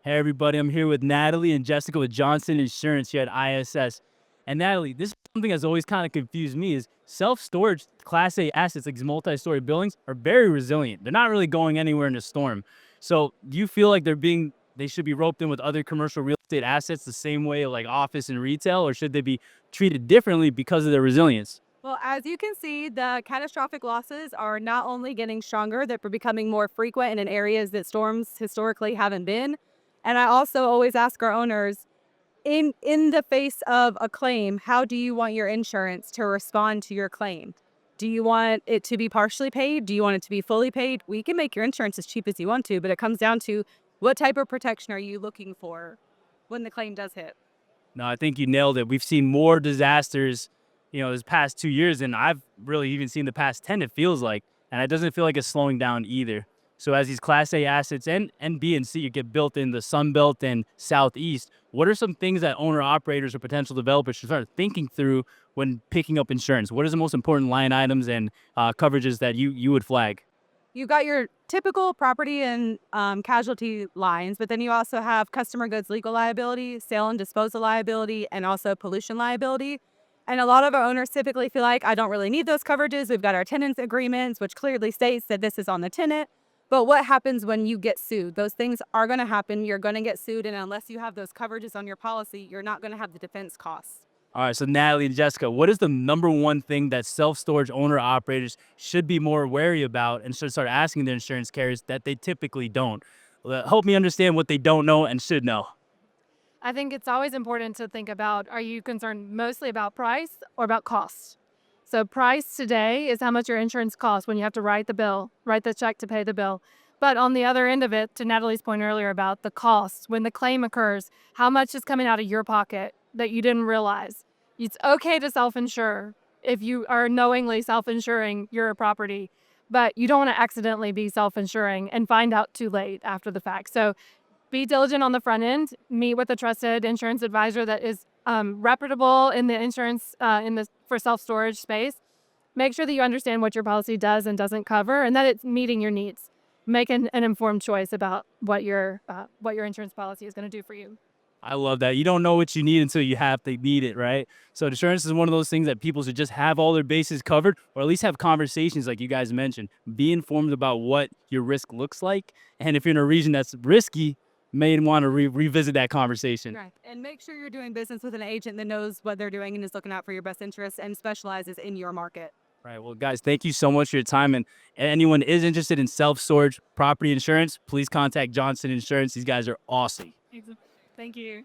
Hey everybody, I'm here with Natalie and Jessica with Johnson Insurance here at ISS. And Natalie, this is something that's always kind of confused me is self-storage Class A assets like these multi-story buildings are very resilient. They're not really going anywhere in a storm. So do you feel like they should be roped in with other commercial real estate assets the same way like office and retail, or should they be treated differently because of their resilience? Well, as you can see, the catastrophic losses are not only getting stronger, they're becoming more frequent and in areas that storms historically haven't been. And I also always ask our owners, in the face of a claim, how do you want your insurance to respond to your claim? Do you want it to be partially paid? Do you want it to be fully paid? We can make your insurance as cheap as you want to, but it comes down to what type of protection are you looking for when the claim does hit? No, I think you nailed it. We've seen more disasters, this past 2 years than I've really even seen the past 10, it feels like. And it doesn't feel like it's slowing down either. So as these Class A assets and B and C get built in the Sun Belt and Southeast, what are some things that owner operators or potential developers should start thinking through when picking up insurance? What is the most important line items and coverages that you would flag? You've got your typical property and casualty lines, but then you also have customer goods legal liability, sale and disposal liability, and also pollution liability. And a lot of our owners typically feel like, I don't really need those coverages. We've got our tenants agreements, which clearly states that this is on the tenant. But what happens when you get sued? Those things are going to happen. You're going to get sued. And unless you have those coverages on your policy, you're not going to have the defense costs. All right, so Natalie and Jessica, what is the number one thing that self-storage owner operators should be more wary about and should start asking their insurance carriers that they typically don't? Help me understand what they don't know and should know. I think it's always important to think about, are you concerned mostly about price or about cost? So price today is how much your insurance costs when you have to write the check to pay the bill. But on the other end of it, to Natalie's point earlier about the cost, when the claim occurs, how much is coming out of your pocket that you didn't realize? It's okay to self-insure if you are knowingly self-insuring your property, but you don't want to accidentally be self-insuring and find out too late after the fact. So be diligent on the front end, meet with a trusted insurance advisor that is reputable in the insurance for self-storage space. Make sure that you understand what your policy does and doesn't cover and that it's meeting your needs. Make an informed choice about what your insurance policy is going to do for you. I love that. You don't know what you need until you have to need it, right? So insurance is one of those things that people should just have all their bases covered, or at least have conversations like you guys mentioned. Be informed about what your risk looks like. And if you're in a region that's risky, may want to revisit that conversation. Right. And make sure you're doing business with an agent that knows what they're doing and is looking out for your best interests and specializes in your market. Right. Well, guys, thank you so much for your time. And anyone is interested in self-storage property insurance, please contact Johnson Insurance. These guys are awesome. Thank you.